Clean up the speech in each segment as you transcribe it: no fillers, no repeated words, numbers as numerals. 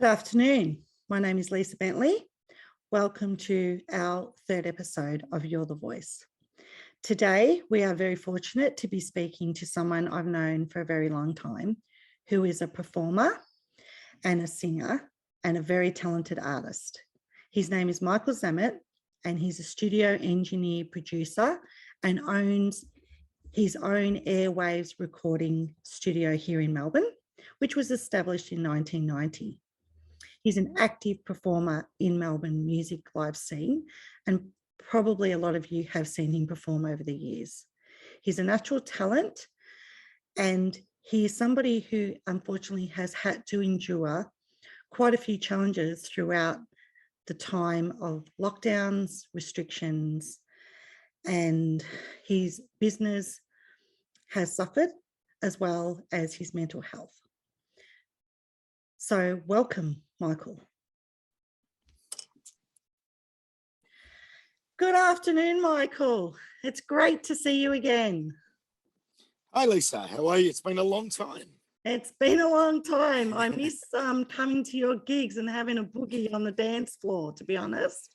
Good afternoon. My name is Lisa Bentley. Welcome to our third episode of You're the Voice. Today, we are very fortunate to be speaking to someone I've known for a very long time, who is a performer and a singer and a very talented artist. His name is Michael Zammit, and he's a studio engineer, producer, and owns his own Airwaves recording studio here in Melbourne, which was established in 1990. He's an active performer in Melbourne music live scene, and probably a lot of you have seen him perform over the years. He's a natural talent, and he is somebody who unfortunately has had to endure quite a few challenges throughout the time of lockdowns, restrictions, and his business has suffered as well as his mental health. So welcome, Michael. Good afternoon, Michael. It's great to see you again. Hi, Lisa. How are you? It's been a long time. It's been a long time. I miss coming to your gigs and having a boogie on the dance floor, to be honest.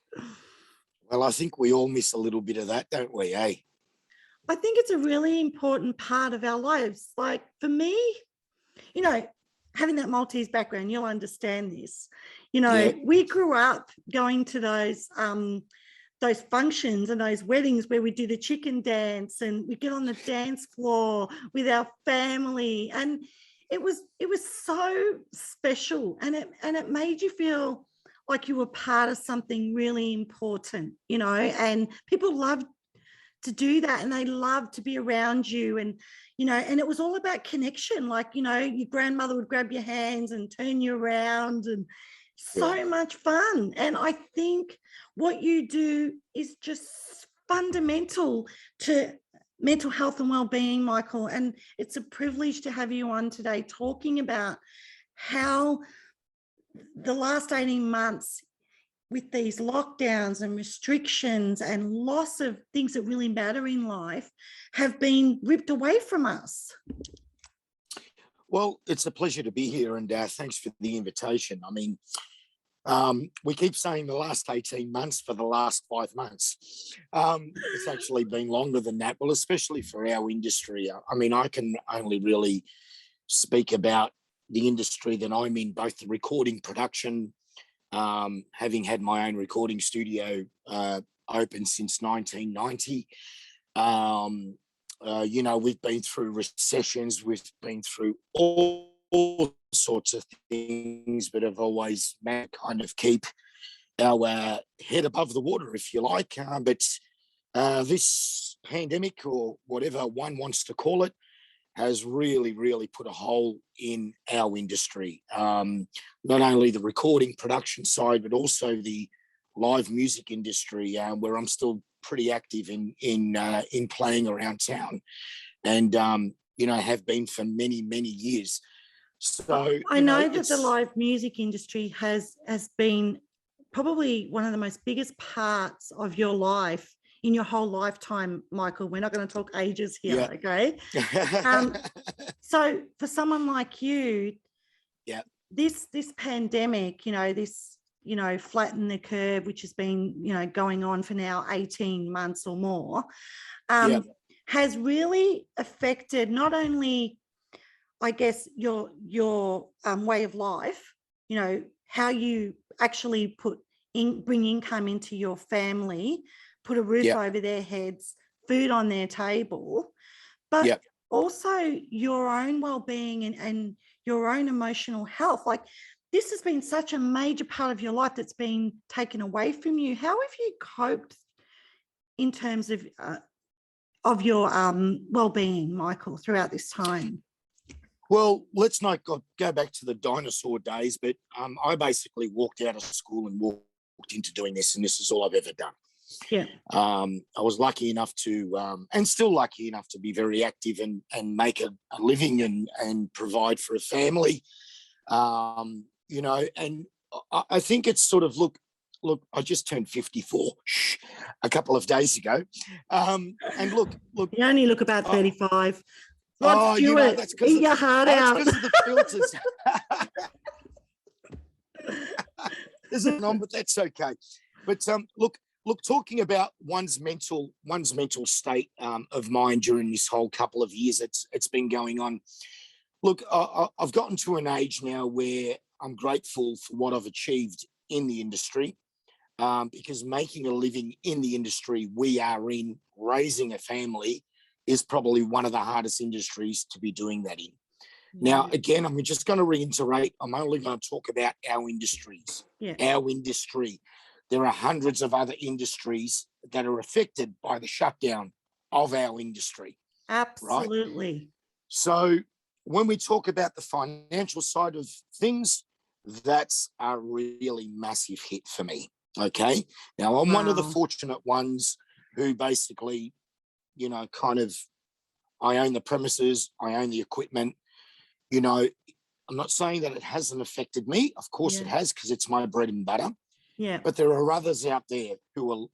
Well, I think we all miss a little bit of that, don't we, eh? I think it's a really important part of our lives. Like for me, having that Maltese background, you'll understand this. We grew up going to those functions and those weddings where we do the chicken dance and we get on the dance floor with our family, and it was so special, and it made you feel like you were part of something really important, and people loved to do that, and they love to be around you, and and it was all about connection. Like your grandmother would grab your hands and turn you around, and so much fun. And I think what you do is just fundamental to mental health and well-being, Michael, and it's a privilege to have you on today talking about how the last 18 months with these lockdowns and restrictions and loss of things that really matter in life have been ripped away from us. Well, it's a pleasure to be here, and thanks for the invitation. I mean, we keep saying the last 18 months for the last 5 months. It's actually been longer than that, well, especially for our industry. I mean, I can only really speak about the industry that I'm in, both the recording production, having had my own recording studio open since 1990. We've been through recessions, we've been through all sorts of things, but have always managed to kind of keep our head above the water, if you like. But this pandemic, or whatever one wants to call it, has really, really put a hole in our industry. Not only the recording production side, but also the live music industry, where I'm still pretty active in playing around town, and have been for many, many years. So I know that the live music industry has been probably one of the most biggest parts of your life in your whole lifetime, Michael. We're not going to talk ages here, okay? So for someone like you, this pandemic, this flatten the curve, which has been going on for now 18 months or more, has really affected not only, I guess, your way of life, how you actually bring income into your family, put a roof over their heads, food on their table, but also your own well-being and your own emotional health. Like, this has been such a major part of your life that's been taken away from you. How have you coped in terms of your well-being, Michael, throughout this time? Well, let's not go back to the dinosaur days, but I basically walked out of school and walked into doing this, and this is all I've ever done. I was lucky enough to, and still lucky enough to be very active and make a living and provide for a family, and I think it's sort of, look, I just turned 54 a couple of days ago, and look. You only look about 35. Let's do it. That's Eat your heart out. That's because of the filters. isn't on, but that's okay. But look, talking about one's mental state of mind during this whole couple of years it's been going on. Look, I've gotten to an age now where I'm grateful for what I've achieved in the industry, because making a living in the industry we are in, raising a family, is probably one of the hardest industries to be doing that in. Now, again, I'm just going to reiterate, I'm only going to talk about our industries, our industry. There are hundreds of other industries that are affected by the shutdown of our industry. Absolutely. Right? So when we talk about the financial side of things, that's a really massive hit for me. Okay. Now, I'm one of the fortunate ones who basically, you know, kind of, I own the premises, I own the equipment. You know, I'm not saying that it hasn't affected me. Of course it has, because it's my bread and butter. Yeah. But there are others out there who are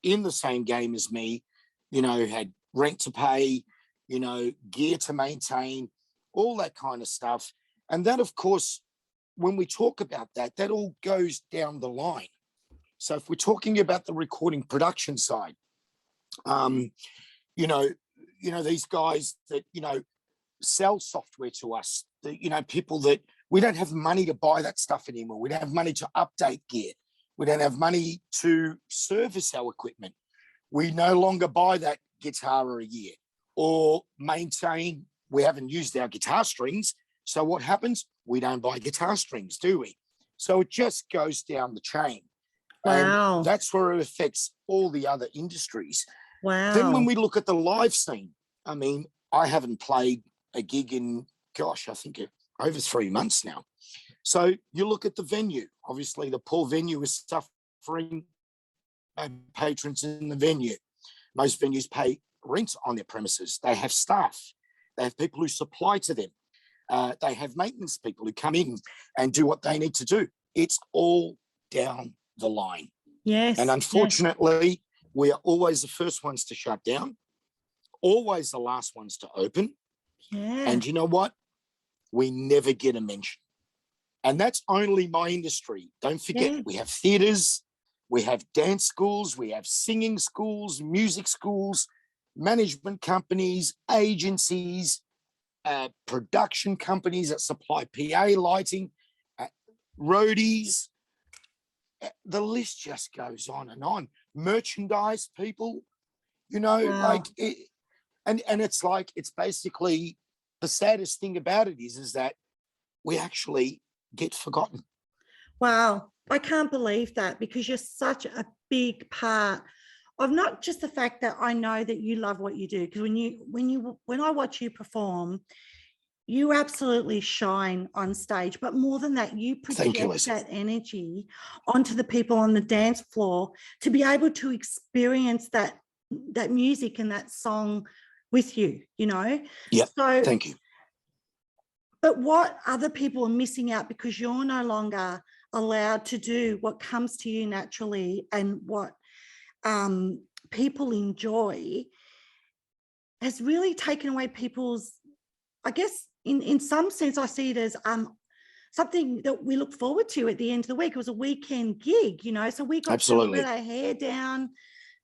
in the same game as me, you know, had rent to pay, you know, gear to maintain, all that kind of stuff. And that, of course, when we talk about that, that all goes down the line. So if we're talking about the recording production side, you know, these guys that, you know, sell software to us, that, you know, people that we don't have money to buy that stuff anymore. We don't have money to update gear. We don't have money to service our equipment. We no longer buy that guitar a year or maintain. We haven't used our guitar strings. So what happens? We don't buy guitar strings, do we? So it just goes down the chain. Wow. And that's where it affects all the other industries. Wow. Then when we look at the live scene, I mean, I haven't played a gig in, gosh, I think over 3 months now. So you look at the venue. Obviously, the poor venue is suffering. Patrons in the venue. Most venues pay rent on their premises. They have staff. They have people who supply to them. They have maintenance people who come in and do what they need to do. It's all down the line. Yes. And unfortunately, we are always the first ones to shut down, always the last ones to open. Yeah. And you know what? We never get a mention. And that's only my industry. Don't forget, we have theatres, we have dance schools, we have singing schools, music schools, management companies, agencies, production companies that supply PA lighting, roadies. The list just goes on and on. Merchandise people, you know, like it, and it's like, it's basically, the saddest thing about it is that we actually get forgotten. Wow. I can't believe that, because you're such a big part of not just the fact that I know that you love what you do, because when I watch you perform, you absolutely shine on stage, but more than that, you project that energy onto the people on the dance floor to be able to experience that music and that song with you, you know? Yeah, so thank you. But what other people are missing out because you're no longer allowed to do what comes to you naturally and what people enjoy has really taken away people's, I guess, in some sense, I see it as something that we look forward to at the end of the week. It was a weekend gig, you know, so we got to let our hair down,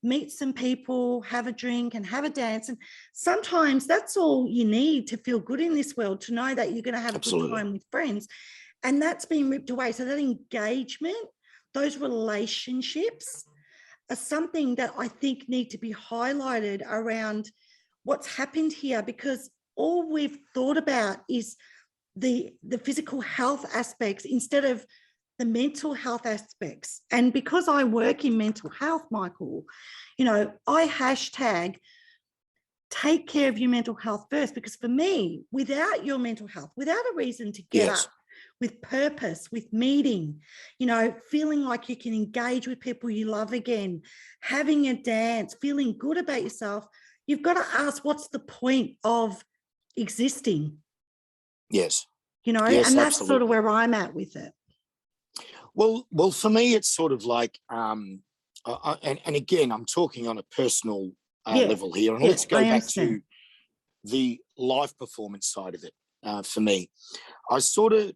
meet some people, have a drink and have a dance. And sometimes that's all you need to feel good in this world, to know that you're going to have a good time with friends. And that's been ripped away. So that engagement, those relationships are something that I think need to be highlighted around what's happened here, because all we've thought about is the physical health aspects instead of the mental health aspects. And because I work in mental health, Michael, you know, I hashtag take care of your mental health first, because for me, without your mental health, without a reason to get up, with purpose, with meeting, you know, feeling like you can engage with people you love again, having a dance, feeling good about yourself, you've got to ask, what's the point of existing? Yes. You know, yes, and that's absolutely. sort of where I'm at with it. Well, for me, it's sort of like, and again, I'm talking on a personal level here, and let's go back to the live performance side of it. For me, I sort of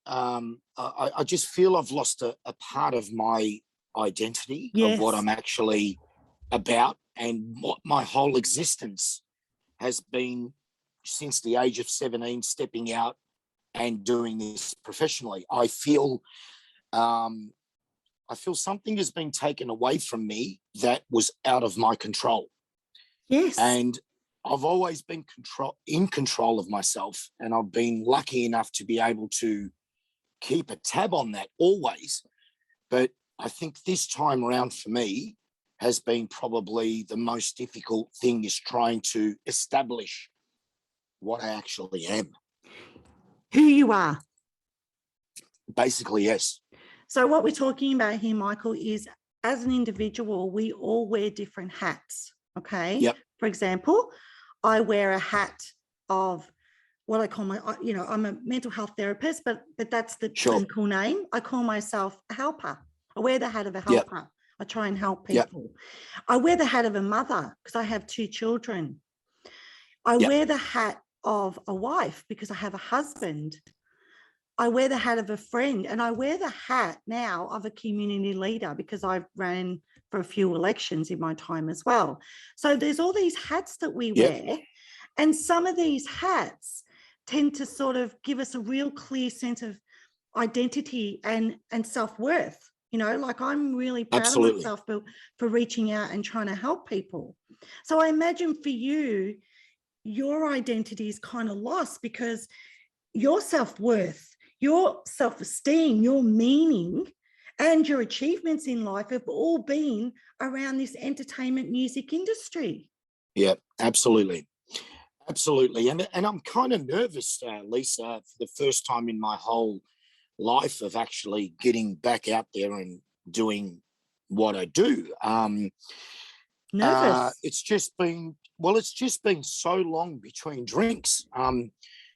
I just feel I've lost a part of my identity of what Yes. I'm actually about, and what my whole existence has been since the age of 17, stepping out and doing this professionally. I feel something has been taken away from me that was out of my control. Yes. And I've always been in control of myself, and I've been lucky enough to be able to keep a tab on that always. But I think this time around for me has been probably the most difficult thing, is trying to establish what I actually am. Who you are. Basically, yes. So what we're talking about here, Michael, is as an individual, we all wear different hats. Okay. Yep. For example, I wear a hat of what I call I'm a mental health therapist, but that's the clinical name. I call myself a helper. I wear the hat of a helper. Yep. I try and help people. Yep. I wear the hat of a mother because I have 2 children. I wear the hat of a wife because I have a husband. I wear the hat of a friend, and I wear the hat now of a community leader because I've ran for a few elections in my time as well. So there's all these hats that we wear, and some of these hats tend to sort of give us a real clear sense of identity and self-worth. Like I'm really proud of myself for reaching out and trying to help people. So I imagine for you, your identity is kind of lost because your self-worth, your self-esteem, your meaning, and your achievements in life have all been around this entertainment music industry. Yeah, absolutely. Absolutely. And I'm kind of nervous, Lisa, for the first time in my whole life of actually getting back out there and doing what I do. Nervous. It's just been so long between drinks. And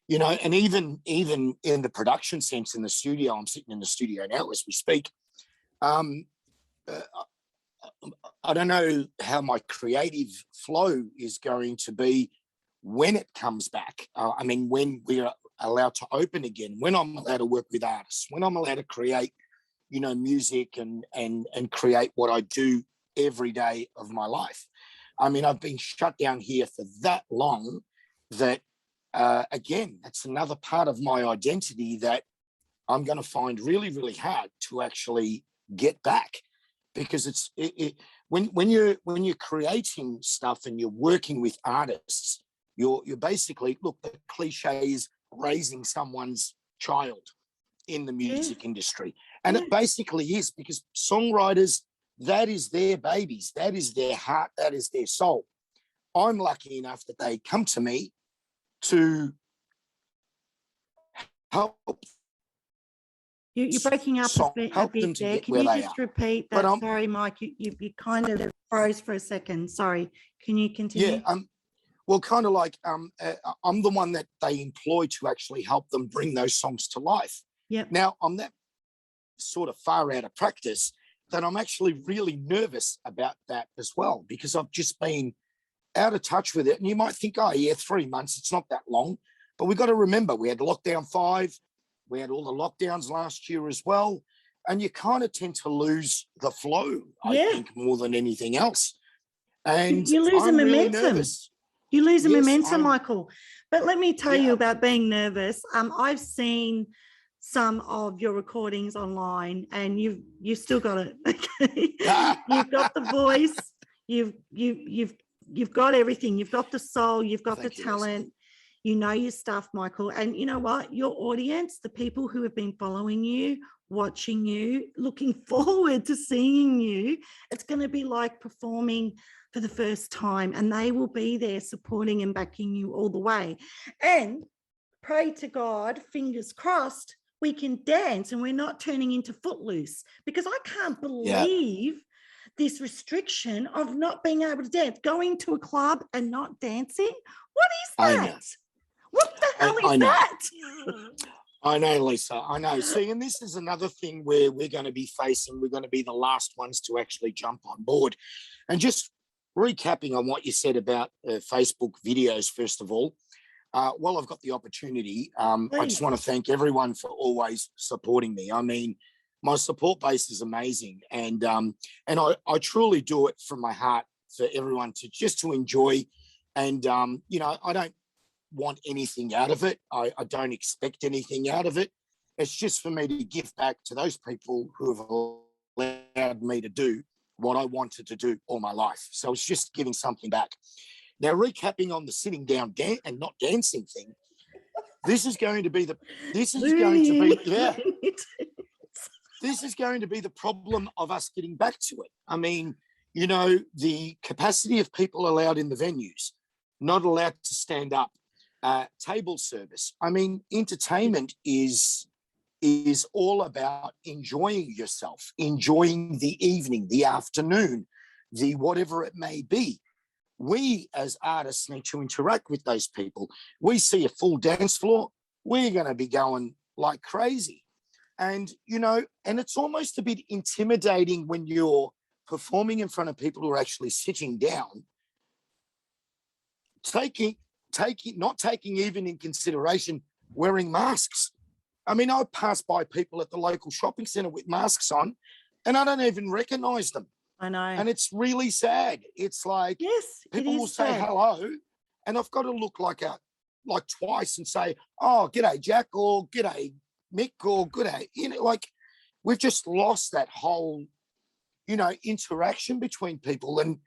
even in the production sense in the studio, I'm sitting in the studio now as we speak. I don't know how my creative flow is going to be when it comes back. When we're allowed to open again, when I'm allowed to work with artists, when I'm allowed to create, music and create what I do every day of my life. I've been shut down here for that long that, again, that's another part of my identity that I'm going to find really, really hard to actually get back, because when you're creating stuff and you're working with artists, you're basically, look, the cliche is raising someone's child in the music industry. And it basically is, because songwriters, that is their babies, that is their heart, that is their soul. I'm lucky enough that they come to me to help. You're breaking up a bit there. Can you just repeat that? Sorry, Mike, you kind of froze for a second. Sorry. Can you continue? Yeah. Well, kind of like I'm the one that they employ to actually help them bring those songs to life. Yep. Now, I'm that sort of far out of practice that I'm actually really nervous about that as well, because I've just been out of touch with it. And you might think, 3 months, it's not that long. But we've got to remember, we had lockdown 5, we had all the lockdowns last year as well. And you kind of tend to lose the flow, I think, more than anything else. And you lose a momentum. Really nervous. You lose a momentum, Michael. But let me tell you about being nervous. I've seen some of your recordings online, and you've still got it. Okay? You've got the voice. You've got everything. You've got the soul. You've got the talent. You know your stuff, Michael. And you know what? Your audience, the people who have been following you, watching you, looking forward to seeing you, it's going to be like performing for the first time, and they will be there supporting and backing you all the way. And pray to God, fingers crossed, we can dance and we're not turning into Footloose, because I can't believe this restriction of not being able to dance, going to a club and not dancing. What is that? What the hell is that? I know, Lisa, I know. See, and this is another thing where we're going to be the last ones to actually jump on board. And just recapping on what you said about Facebook videos, first of all, Well, I've got the opportunity. I just Please. want to thank everyone for always supporting me. I mean, my support base is amazing, and I truly do it from my heart for everyone to just to enjoy. And I don't want anything out of it. I don't expect anything out of it. It's just for me to give back to those people who have allowed me to do what I wanted to do all my life. So it's just giving something back. Now, recapping on the sitting down and not dancing thing, this is going to be the problem of us getting back to it. I mean, the capacity of people allowed in the venues, not allowed to stand up, table service. I mean, entertainment is all about enjoying yourself, enjoying the evening, the afternoon, the whatever it may be. We as artists need to interact with those people. We see a full dance floor, we're going to be going like crazy. And, and it's almost a bit intimidating when you're performing in front of people who are actually sitting down, not taking even in consideration wearing masks. I mean, I pass by people at the local shopping centre with masks on, and I don't even recognise them. I know. And it's really sad. It's like, yes, people will say hello, and I've got to look like twice and say, oh, g'day, Jack, or g'day, Mick, or g'day. Like, we've just lost that whole, interaction between people. And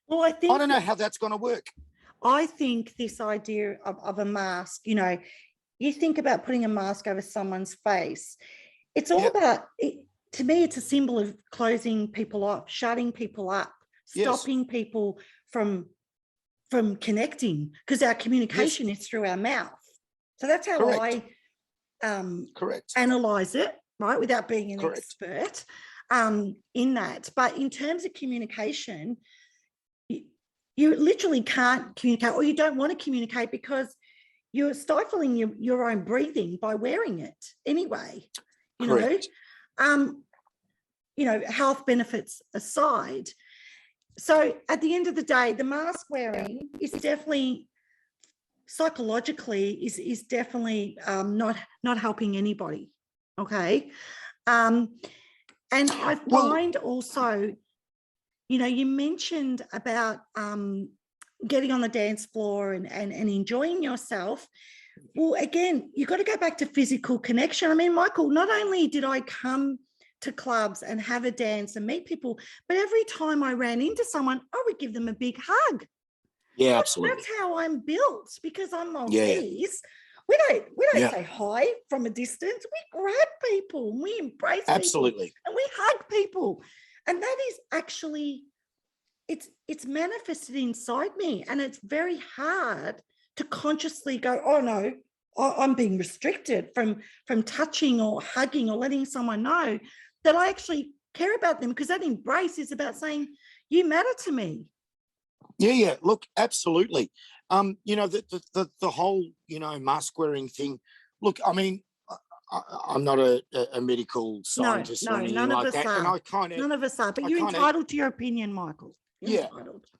well, I don't know how that's going to work. I think this idea of a mask, you think about putting a mask over someone's face. It's all about it. To me, it's a symbol of closing people off, shutting people up, stopping people from connecting, because our communication is through our mouth. So that's how I analyze it, right, without being an expert in that. But in terms of communication, you literally can't communicate, or you don't want to communicate, because you're stifling your own breathing by wearing it anyway. Health benefits aside. So at the end of the day, the mask wearing is definitely psychologically is definitely not helping anybody. Okay. And I find also, you mentioned about getting on the dance floor and enjoying yourself. Well, again, you've got to go back to physical connection. I mean, Michael, not only did I come to clubs and have a dance and meet people, but every time I ran into someone, I would give them a big hug. Yeah, absolutely. That's how I'm built, because I'm Maltese. Yeah. We don't say hi from a distance. We grab people and we embrace people and we hug people. And that is actually, it's manifested inside me, and it's very hard to consciously go, oh no, I'm being restricted from touching or hugging or letting someone know that I actually care about them, because that embrace is about saying, you matter to me. Yeah. Look, absolutely. The whole, mask wearing thing. Look, I mean, I'm not a medical scientist or anything like that. And none of us are, but you're entitled to your opinion, Michael.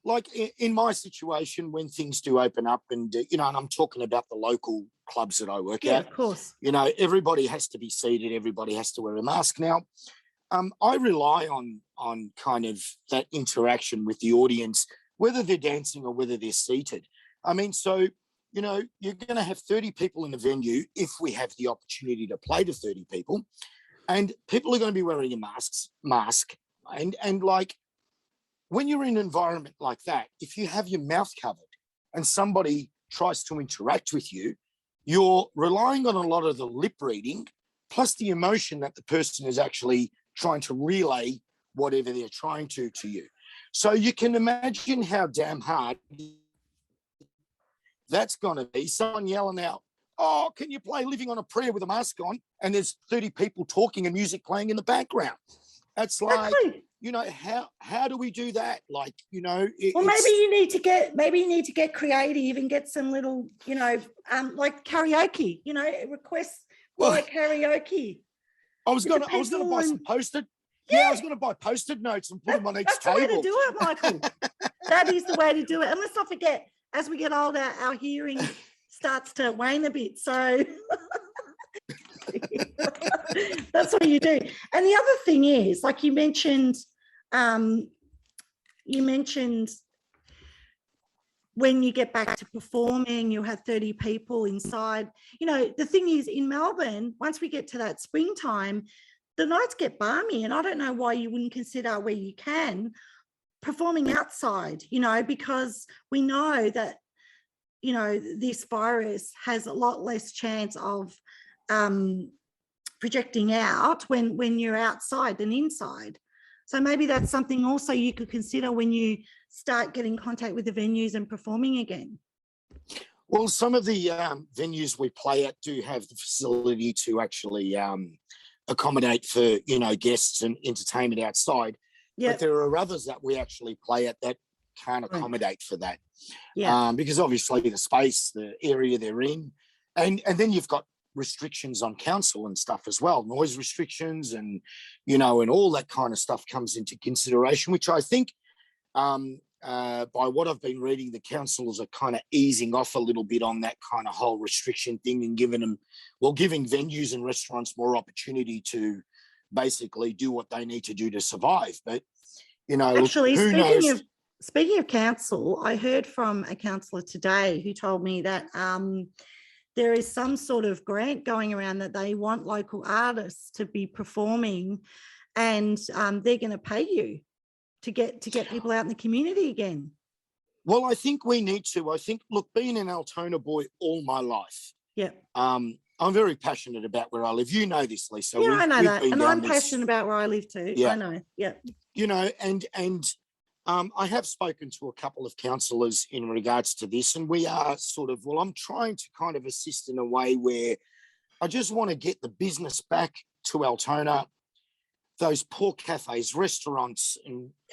Like in my situation, when things do open up, and and I'm talking about the local clubs that I work at. Of course. Everybody has to be seated. Everybody has to wear a mask now. I rely on kind of that interaction with the audience, whether they're dancing or whether they're seated. I mean, so you're going to have 30 people in the venue if we have the opportunity to play to 30 people, and people are going to be wearing a mask, and like, when you're in an environment like that, if you have your mouth covered and somebody tries to interact with you, you're relying on a lot of the lip reading, plus the emotion that the person is actually trying to relay whatever they're trying to you. So you can imagine how damn hard that's going to be. Someone yelling out, oh, can you play Living on a Prayer with a mask on? And there's 30 people talking and music playing in the background. That's like... how do we do that? Like, well, maybe you need to get creative and get some little, like karaoke, requests for karaoke. I was going to buy some post-it. Yeah, I was going to buy post-it notes and put them on each table. That's the way to do it, Michael. That is the way to do it. And let's not forget, as we get older, our hearing starts to wane a bit. So that's what you do. And the other thing is, like you mentioned when you get back to performing, you'll have 30 people inside. The thing is, in Melbourne, once we get to that springtime, the nights get balmy, and I don't know why you wouldn't consider, where you can, performing outside, because we know that, this virus has a lot less chance of projecting out when you're outside than inside. So maybe that's something also you could consider when you start getting contact with the venues and performing again. Well, some of the venues we play at do have the facility to actually accommodate for, guests and entertainment outside. Yep. But there are others that we actually play at that can't accommodate for that. Yeah. Because obviously the space, the area they're in, and then you've got restrictions on council and stuff as well, noise restrictions and, and all that kind of stuff comes into consideration, which I think by what I've been reading, the councils are kind of easing off a little bit on that kind of whole restriction thing and giving venues and restaurants more opportunity to basically do what they need to do to survive. But, actually, who knows? Speaking of council, I heard from a councillor today who told me that there is some sort of grant going around that they want local artists to be performing, and they're going to pay you to get people out in the community again. Well, I think we need to. I think, look, being an Altona boy all my life, I'm very passionate about where I live. You know this, Lisa. Yeah, I know that. And I'm passionate about where I live too. Yeah. I know, yeah. And I have spoken to a couple of councillors in regards to this, and we are I'm trying to kind of assist in a way where I just want to get the business back to Altona, those poor cafes, restaurants,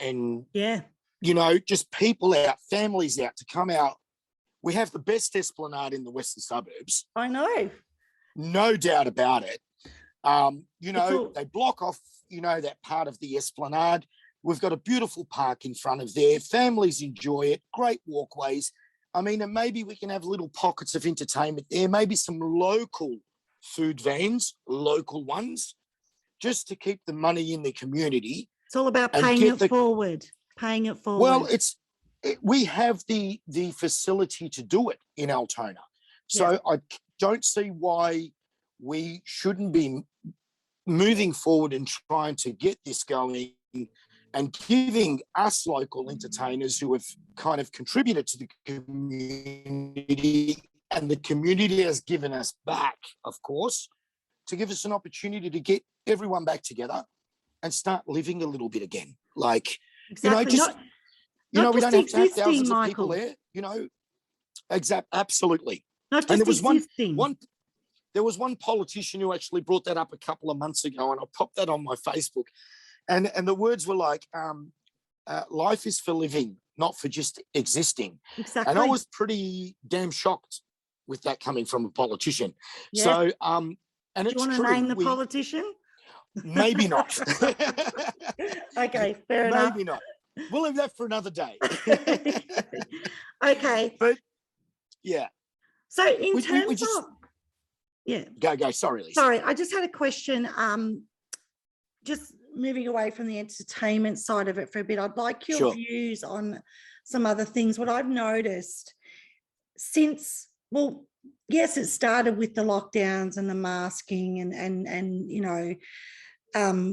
and just people out, families out to come out. We have the best esplanade in the western suburbs. I know. No doubt about it. They block off, that part of the esplanade. We've got a beautiful park in front of there. Families enjoy it. Great walkways. I mean, and maybe we can have little pockets of entertainment there. Maybe some local food vans, local ones, just to keep the money in the community. It's all about paying it forward. Paying it forward. Well, we have the facility to do it in Altona. So I don't see why we shouldn't be moving forward and trying to get this going and giving us local entertainers who have kind of contributed to the community, and the community has given us back, of course, to give us an opportunity to get everyone back together and start living a little bit again. Like, exactly. we don't have to have thousands Michael. of people there, absolutely. Not just existing. There was one politician who actually brought that up a couple of months ago, and I popped that on my Facebook. And the words were like, life is for living, not for just existing. Exactly. And I was pretty damn shocked with that coming from a politician. Yeah. So, and do you want to name the politician? Maybe not. Okay, fair enough. Maybe not. We'll leave that for another day. Okay. But, yeah. So in terms of... Yeah. Go. Sorry, Lisa. Sorry, I just had a question. Just moving away from the entertainment side of it for a bit, I'd like your views on some other things. What I've noticed since, yes, it started with the lockdowns and the masking and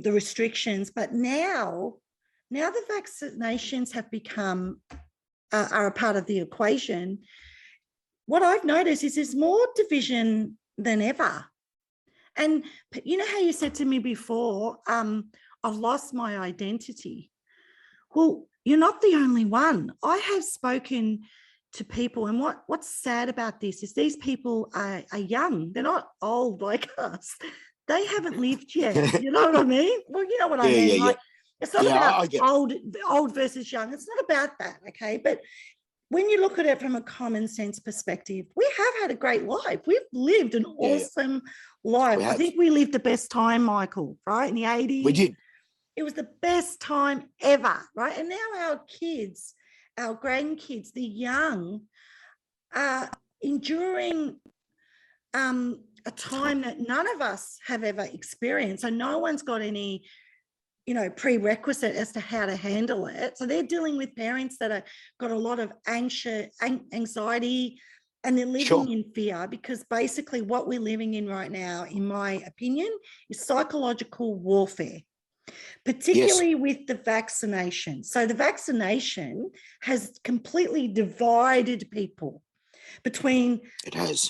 the restrictions, but now the vaccinations have become are a part of the equation. What I've noticed is there's more division than ever. And you know how you said to me before, I've lost my identity. Well, you're not the only one. I have spoken to people, and what's sad about this is these people are young. They're not old like us. They haven't lived yet. You know what I mean? Well, you know what I mean. Yeah. It's not about old versus young. It's not about that, okay? But when you look at it from a common sense perspective, we have had a great life. We've lived an awesome life. I think we lived the best time, Michael, right? In the 80s. We did. It was the best time ever, right? And now our kids, our grandkids, the young, enduring a time that none of us have ever experienced. So no one's got any, prerequisite as to how to handle it. So they're dealing with parents that have got a lot of anxiety, and they're living in fear, because basically what we're living in right now, in my opinion, is psychological warfare, particularly with the vaccination. So the vaccination has completely divided people between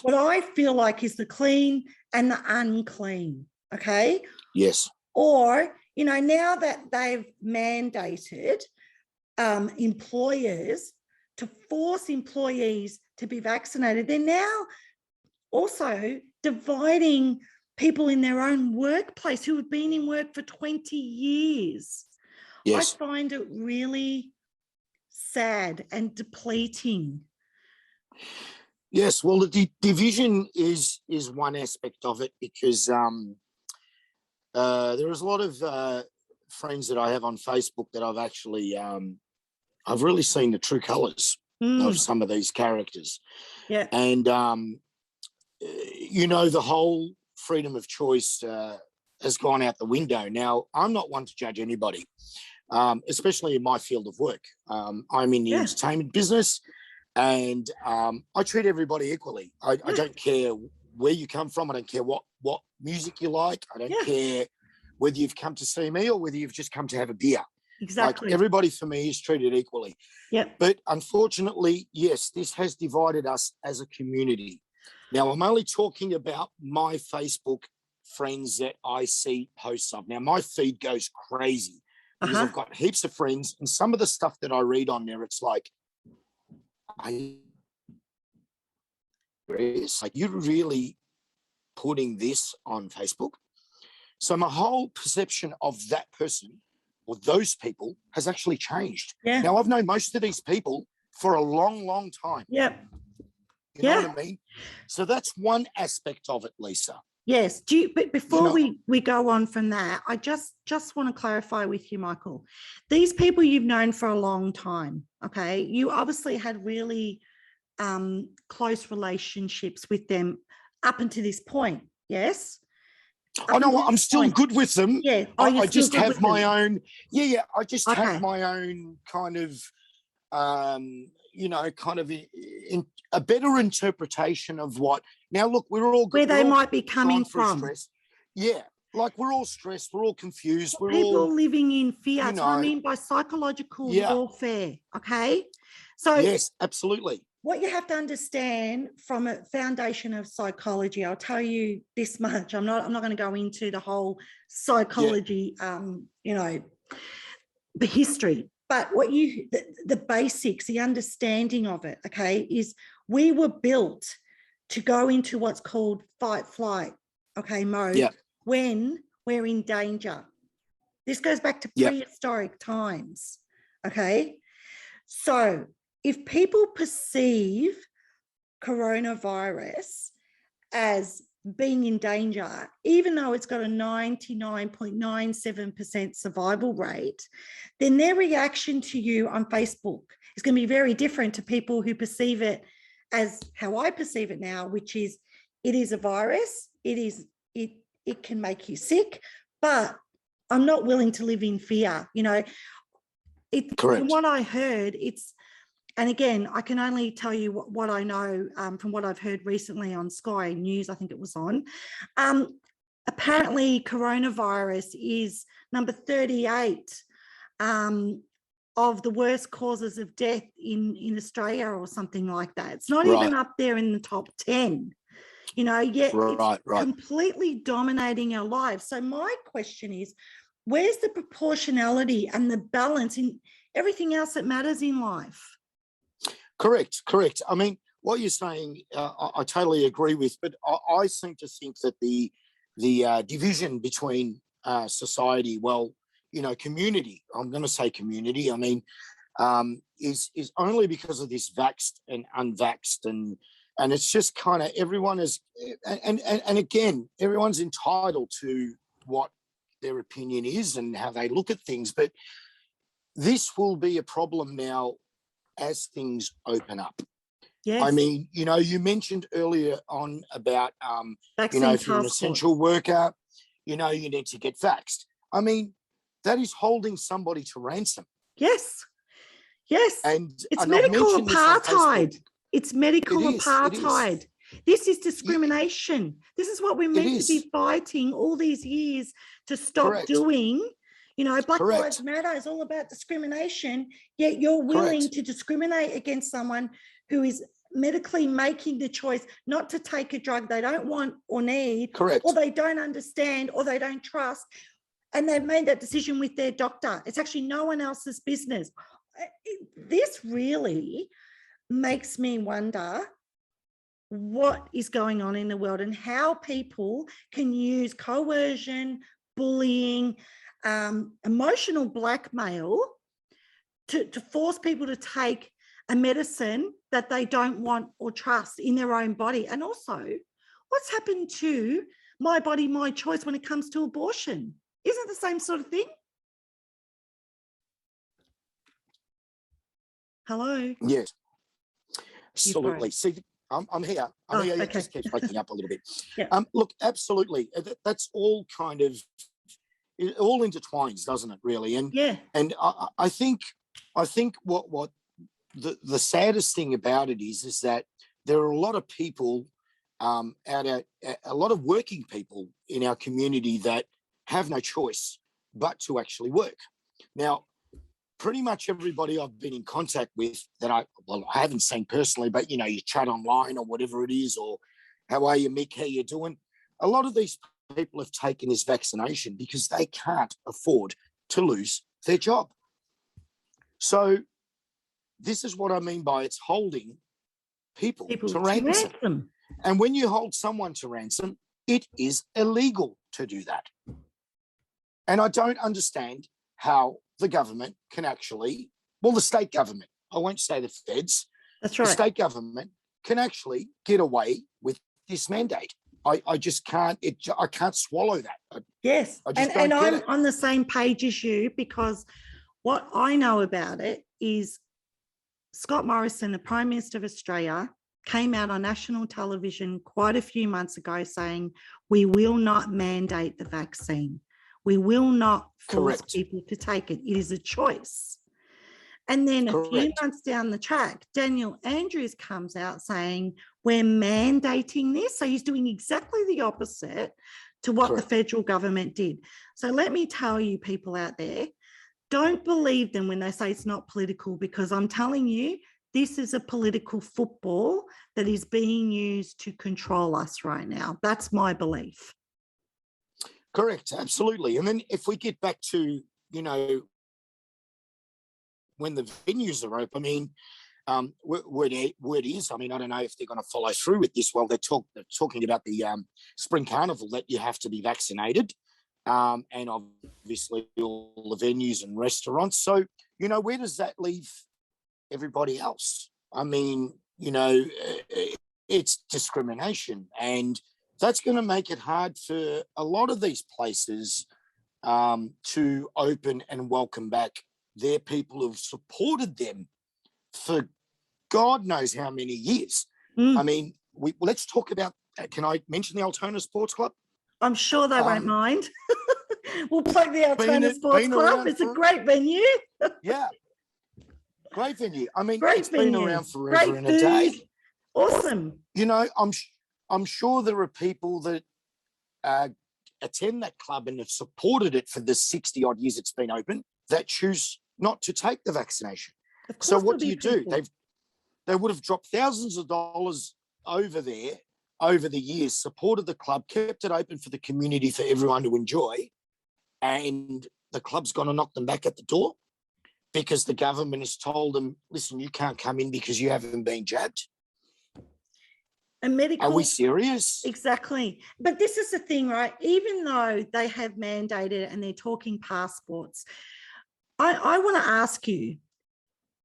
what I feel like is the clean and the unclean, okay? Yes. Or, now that they've mandated employers to force employees to be vaccinated, they're now also dividing people in their own workplace who have been in work for 20 years. Yes. I find it really sad and depleting. Yes, well, the division is one aspect of it, because there is a lot of friends that I have on Facebook that I've actually I've really seen the true colours of some of these characters. Yeah, and the whole freedom of choice has gone out the window. Now, I'm not one to judge anybody, especially in my field of work. I'm in the entertainment business. And I treat everybody equally. I don't care where you come from. I don't care what music you like. I don't care whether you've come to see me or whether you've just come to have a beer. exactly. Like, everybody for me is treated equally. Yep. But unfortunately, yes, this has divided us as a community. Now, I'm only talking about my Facebook friends that I see posts of. Now, my feed goes crazy because I've got heaps of friends, and some of the stuff that I read on there, it's like, you're really putting this on Facebook? So my whole perception of that person or those people has actually changed. Yeah. Now, I've known most of these people for a long, long time. Yep. You know what I mean? So that's one aspect of it, Lisa. Yes. But before we go on from that, I just want to clarify with you, Michael. These people you've known for a long time, okay? You obviously had really close relationships with them up until this point, yes? I know I'm still good with them. Yeah. I just have my own. Yeah. I just have my own kind of, in a better interpretation of what. Now, look, we're all where they might be coming from. Stress. Yeah, like, we're all stressed, we're all confused, we're people all living in fear. That's what I mean by psychological warfare. Okay, so yes, absolutely. What you have to understand from a foundation of psychology, I'll tell you this much. I'm not going to go into the whole psychology, the history. But the basics, the understanding of it, okay, is we were built to go into what's called fight, flight, mode when we're in danger. This goes back to prehistoric times, okay? So if people perceive coronavirus as being in danger, even though it's got a 99.97% survival rate, then their reaction to you on Facebook is going to be very different to people who perceive it as how I perceive it now, which is it is a virus, it can make you sick, but I'm not willing to live in fear. Correct. From what I heard, and again, I can only tell you what I know from what I've heard recently on Sky News, I think it was on. Apparently, coronavirus is number 38 of the worst causes of death in Australia or something like that. It's not even up there in the top 10, yet it's completely dominating our lives. So my question is, where's the proportionality and the balance in everything else that matters in life? Correct. I mean, what you're saying, I totally agree with, but I seem to think that the division between society, community, I'm going to say community, I mean, is only because of this vaxxed and unvaxxed, and it's just kind of everyone is, and again, everyone's entitled to what their opinion is and how they look at things, but this will be a problem now as things open up. Yes. I mean, you mentioned earlier on about, Vaccine if you're an passport. essential worker, you need to get vaxxed. I mean, that is holding somebody to ransom. Yes. Yes. And It's I've medical mentioned this on apartheid. Facebook. It's medical It is. apartheid. This is discrimination. This is what we're meant to be fighting all these years to stop Correct. doing. Black Correct. Lives Matter is all about discrimination, yet you're willing Correct. to discriminate against someone who is medically making the choice not to take a drug they don't want or need, Correct. or they don't understand, or they don't trust, and they've made that decision with their doctor. It's actually no one else's business. This really makes me wonder what is going on in the world and how people can use coercion, bullying, emotional blackmail to force people to take a medicine that they don't want or trust in their own body. And also, what's happened to my body, my choice when it comes to abortion? Isn't it the same sort of thing? Hello? Yes, absolutely. See, I'm here. I'm here. Okay. It just keeps breaking up a little bit. Yeah. Look, absolutely. That's all kind of, it all intertwines, doesn't it, really? And yeah. And I think what the saddest thing about it is that there are a lot of people, a lot of working people in our community that have no choice but to actually work. Now, pretty much everybody I've been in contact with that I haven't seen personally, but you chat online or whatever it is, or how are you, Mick? How you doing? A lot of these people have taken this vaccination because they can't afford to lose their job. So this is what I mean by it's holding people to ransom. And when you hold someone to ransom, it is illegal to do that. And I don't understand how the government can actually, the state government, I won't say the feds, that's right, the state government can actually get away with this mandate. I just can't, I can't swallow that. Yes, and I'm it. on the same page as you, because what I know about it is Scott Morrison, the Prime Minister of Australia, came out on national television quite a few months ago saying, we will not mandate the vaccine. We will not force people to take it. It is a choice. And then a few months down the track, Daniel Andrews comes out saying, we're mandating this. So he's doing exactly the opposite to what the federal government did. So let me tell you, people out there, don't believe them when they say it's not political, because I'm telling you, this is a political football that is being used to control us right now. That's my belief. Correct, absolutely. And then if we get back to, when the venues are open, I mean, where it is, I mean, I don't know if they're going to follow through with this. Well, they're talking about the Spring Carnival, that you have to be vaccinated, and obviously all the venues and restaurants. So, where does that leave everybody else? I mean, it's discrimination, and that's going to make it hard for a lot of these places to open and welcome back their people who've supported them for God knows how many years. I mean, let's talk about, can I mention the Altona Sports Club? I'm sure they won't mind. We'll plug the Altona Sports Club. It's a great venue. Yeah. Great venue. I mean, great it's venue. Been around forever and a day. Awesome. I'm sure there are people that attend that club and have supported it for the 60 odd years it's been open that choose not to take the vaccination. So what do you do? They would have dropped thousands of dollars over there over the years, supported the club, kept it open for the community, for everyone to enjoy, and the club's going to knock them back at the door because the government has told them, listen, you can't come in because you haven't been jabbed. Are we serious? Exactly. But this is the thing, right? Even though they have mandated and they're talking passports, I want to ask you,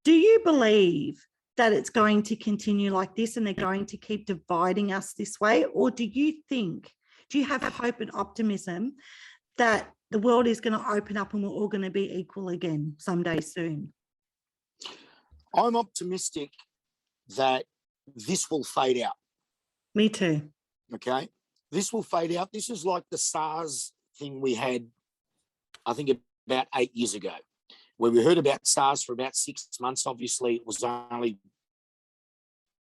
do you believe that it's going to continue like this and they're going to keep dividing us this way? Or do you have hope and optimism that the world is going to open up and we're all going to be equal again someday soon? I'm optimistic that this will fade out. Me too. Okay. This will fade out. This is like the SARS thing we had, I think, about 8 years ago, where we heard about SARS for about 6 months. Obviously, it was only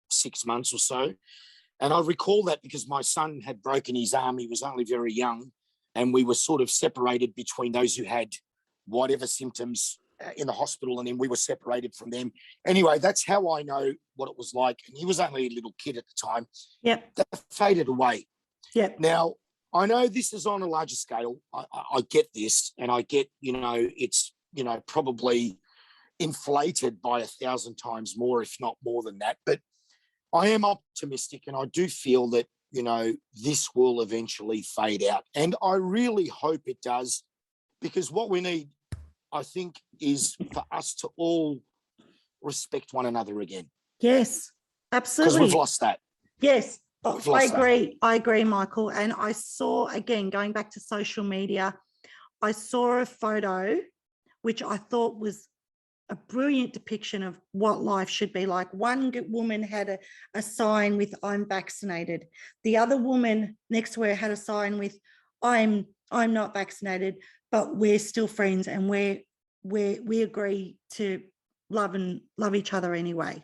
6 months or so. And I recall that because my son had broken his arm. He was only very young. And we were sort of separated between those who had whatever symptoms in the hospital, and then we were separated from them. Anyway, that's how I know what it was like. And he was only a little kid at the time. Yep. That faded away. Yep. Now, I know this is on a larger scale. I get this, and I get, it's, probably inflated by 1,000 times more, if not more than that. But I am optimistic, and I do feel that, this will eventually fade out. And I really hope it does, because what we need, I think, is for us to all respect one another again. Yes, absolutely. Because we've lost that. Yes, I agree. I agree, Michael. And I saw, again, going back to social media, I saw a photo which I thought was a brilliant depiction of what life should be like. One woman had a sign with "I'm vaccinated." The other woman next to her had a sign with "I'm not vaccinated, but we're still friends, and we agree to love each other anyway."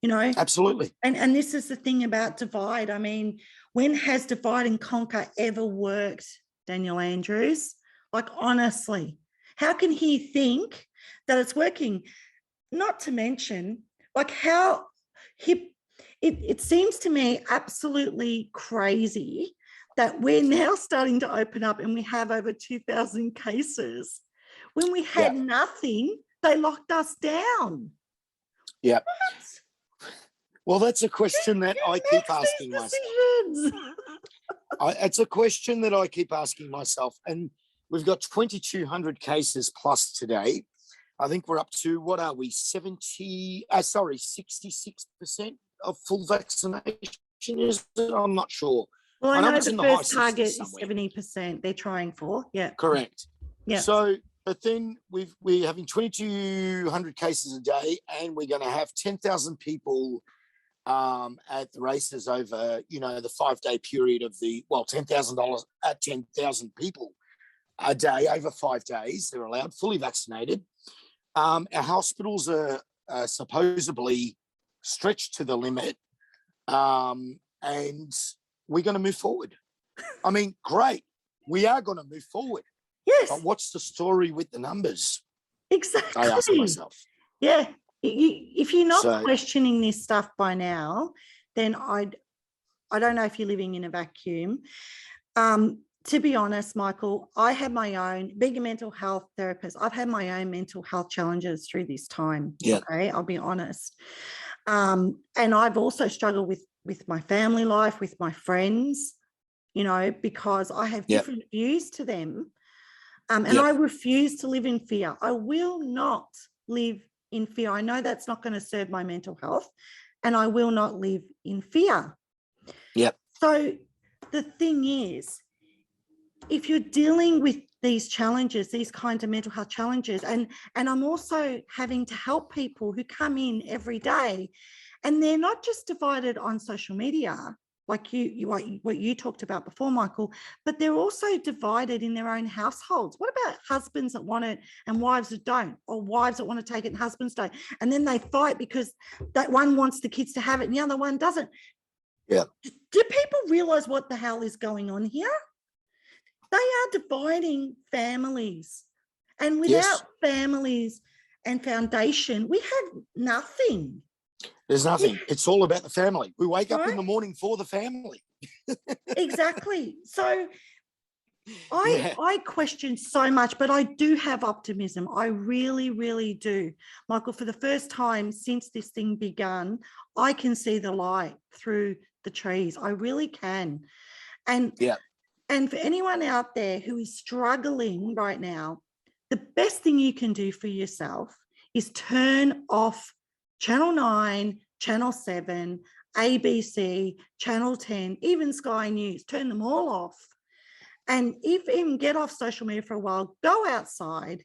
Absolutely. And this is the thing about divide. I mean, when has divide and conquer ever worked, Daniel Andrews? Like, honestly, how can he think that it's working? Not to mention, like, how it seems to me absolutely crazy that we're now starting to open up and we have over 2,000 cases. When we had nothing, they locked us down. Yeah. Well, that's a question that I keep asking myself. It's a question that I keep asking myself. And we've got 2,200 cases plus today. I think we're up to, what are we, 66% of full vaccination, is it? I'm not sure. Well, I know the first target is 70% they're trying for. Yeah. Correct. Yeah. So, but then we're having 2,200 cases a day, and we're going to have 10,000 people at the races over, the 5-day period of $10,000 at 10,000 people a day over 5 days. They're allowed, fully vaccinated. Our hospitals are supposedly stretched to the limit, and we're going to move forward. I mean, great. We are going to move forward. Yes. But what's the story with the numbers? Exactly. I ask myself. Yeah. If you're not questioning this stuff by now, then I don't know if you're living in a vacuum. To be honest, Michael, I have my own, being a mental health therapist, I've had my own mental health challenges through this time. Yeah. Okay, I'll be honest. And I've also struggled with my family life, with my friends, because I have different views to them. And I refuse to live in fear. I will not live in fear. I know that's not going to serve my mental health, and I will not live in fear. Yep. So the thing is, if you're dealing with these challenges, these kinds of mental health challenges, and I'm also having to help people who come in every day, and they're not just divided on social media, like what you talked about before, Michael, but they're also divided in their own households. What about husbands that want it and wives that don't, or wives that want to take it and husbands don't? And then they fight because that one wants the kids to have it and the other one doesn't. Yeah. Do people realize what the hell is going on here? They are dividing families. And without families and foundation, we have nothing. There's nothing. It's all about the family. We wake up in the morning for the family. Exactly. So I question so much, but I do have optimism. I really, really do. Michael, for the first time since this thing began, I can see the light through the trees. I really can. And for anyone out there who is struggling right now, the best thing you can do for yourself is turn off Channel 9, Channel 7, ABC, Channel 10, even Sky News. Turn them all off. And even get off social media for a while, go outside,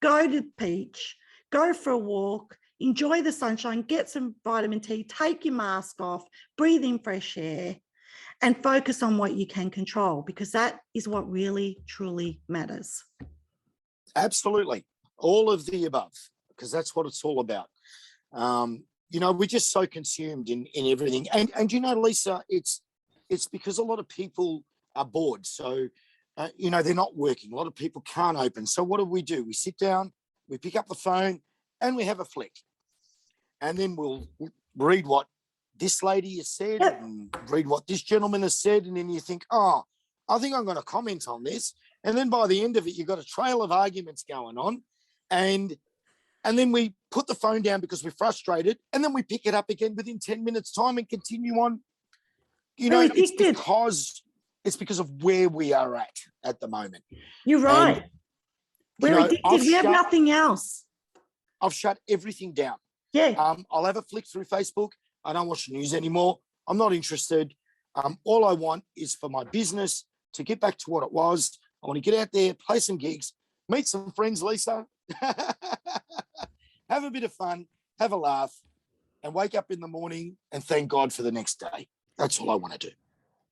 go to the beach, go for a walk, enjoy the sunshine, get some vitamin T, take your mask off, breathe in fresh air, and focus on what you can control, because that is what really, truly matters. Absolutely. All of the above, because that's what it's all about. We're just so consumed in everything. And Lisa, it's because a lot of people are bored. So, they're not working. A lot of people can't open. So what do? We sit down, we pick up the phone, and we have a flick. And then we'll read what this lady has said and read what this gentleman has said. And then you think, oh, I think I'm going to comment on this. And then by the end of it, you've got a trail of arguments going on. And then we put the phone down because we're frustrated. And then we pick it up again within 10 minutes time and continue on. It's because of where we are at the moment. You're right. And, we're addicted. We have nothing else. I've shut everything down. Yeah. I'll have a flick through Facebook. I don't watch the news anymore. I'm not interested. All I want is for my business to get back to what it was. I want to get out there, play some gigs, meet some friends, Lisa, have a bit of fun, have a laugh, and wake up in the morning and thank God for the next day. That's all I want to do.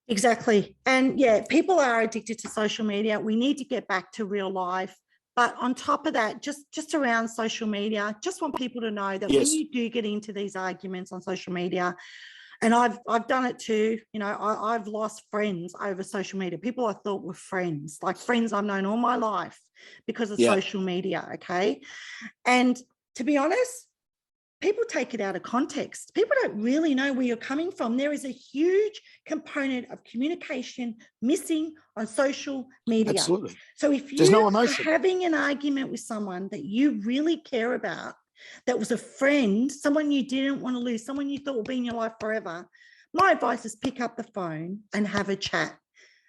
Exactly. And yeah, people are addicted to social media. We need to get back to real life. But on top of that, just around social media, just want people to know that when you do get into these arguments on social media, and I've done it too, I've lost friends over social media. People I thought were friends, like friends I've known all my life because of social media, okay? And to be honest, people take it out of context. People don't really know where you're coming from. There is a huge component of communication missing on social media. Absolutely. So if you are having an argument with someone that you really care about, that was a friend, someone you didn't want to lose, someone you thought would be in your life forever, my advice is pick up the phone and have a chat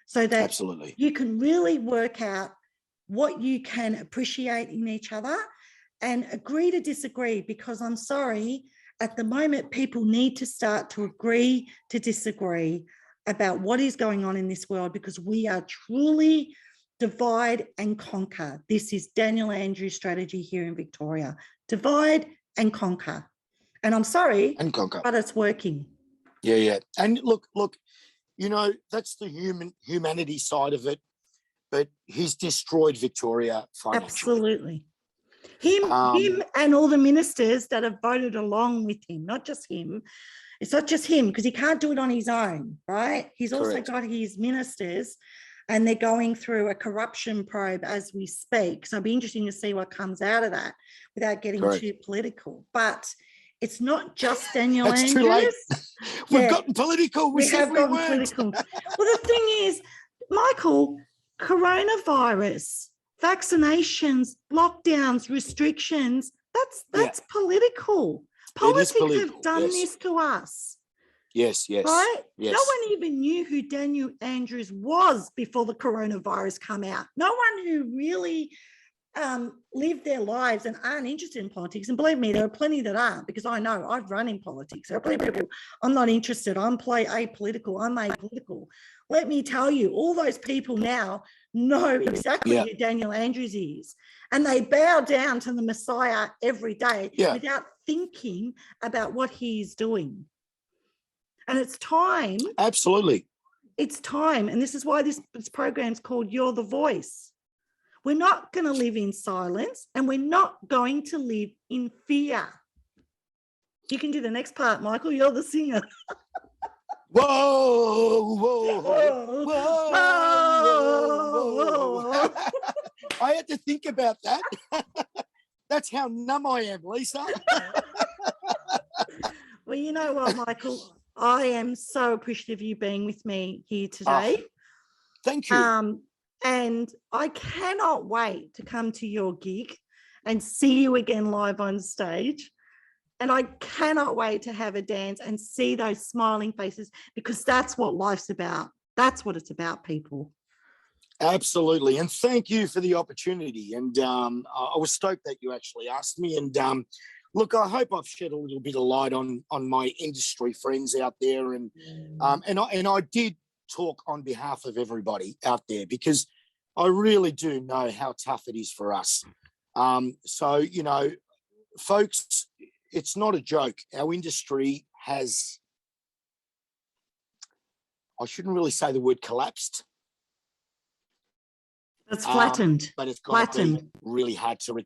so that you can really work out what you can appreciate in each other and agree to disagree, because I'm sorry, at the moment, people need to start to agree to disagree about what is going on in this world, because we are truly divide and conquer. This is Daniel Andrews' strategy here in Victoria. Divide and conquer. And I'm sorry, but it's working. Yeah. And look, that's the humanity side of it, but he's destroyed Victoria financially. Absolutely. Him and all the ministers that have voted along with him, not just him. It's not just him, because he can't do it on his own, right? He's also got his ministers, and they're going through a corruption probe as we speak. So it'll be interesting to see what comes out of that without getting too political. But it's not just Daniel Andrews. Too late. We've gotten political. We have gotten political. Well, the thing is, Michael, coronavirus, vaccinations, lockdowns, restrictions, that's political. Politics have done this to us. Yes. Right? Yes. No one even knew who Daniel Andrews was before the coronavirus came out. No one who really live their lives and aren't interested in politics. And believe me, there are plenty that aren't, because I know I've run in politics. There are plenty of people, I'm not interested. I'm apolitical. I'm apolitical. Let me tell you, all those people now know exactly who Daniel Andrews is. And they bow down to the Messiah every day without thinking about what he's doing. And it's time. Absolutely. It's time. And this is why this program's called You're the Voice. We're not going to live in silence, and we're not going to live in fear. You can do the next part, Michael. You're the singer. Whoa, whoa, whoa, whoa, whoa. I had to think about that. That's how numb I am, Lisa. Well, you know what, Michael? I am so appreciative of you being with me here today. Thank you. And I cannot wait to come to your gig and see you again live on stage. And I cannot wait to have a dance and see those smiling faces, because that's what life's about. That's what it's about, people. Absolutely. And thank you for the opportunity. And I was stoked that you actually asked me. And look, I hope I've shed a little bit of light on my industry friends out there. And I did talk on behalf of everybody out there, because I really do know how tough it is for us. So, folks, it's not a joke. Our industry has, I shouldn't really say the word collapsed. It's flattened. But it's going to be really hard to,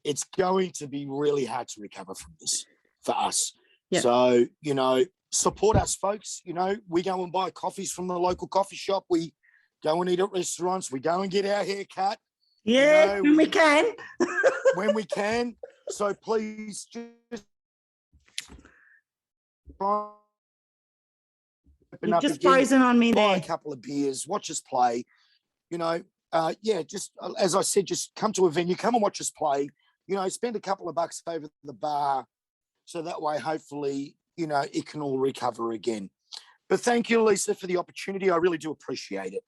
it's going to be really hard to recover from this for us. Yep. So, you know, support us, folks. You know, we go and buy coffees from the local coffee shop. We go and eat at restaurants. We go and get our hair cut. Yeah, you know, when we can. When we can. So please just you've just frozen on me there. Buy a couple of beers, watch us play. You know, just as I said, just come to a venue, come and watch us play. You know, spend a couple of bucks over the bar, so that way, hopefully, you know, it can all recover again. But thank you, Lisa, for the opportunity. I really do appreciate it.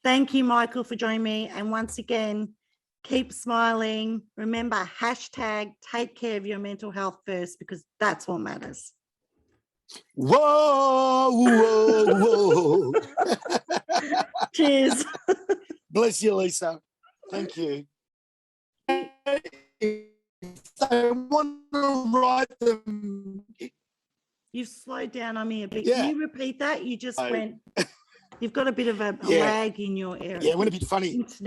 Thank you, Michael, for joining me. And once again, keep smiling. Remember, hashtag take care of your mental health first, because that's what matters. Whoa, whoa, whoa. Cheers. Bless you, Lisa. Thank you. I want to write them. You've slowed down on me a bit. Yeah. Can you repeat that? You just went, you've got a bit of a lag in your area. Yeah, it went a bit funny. Internet.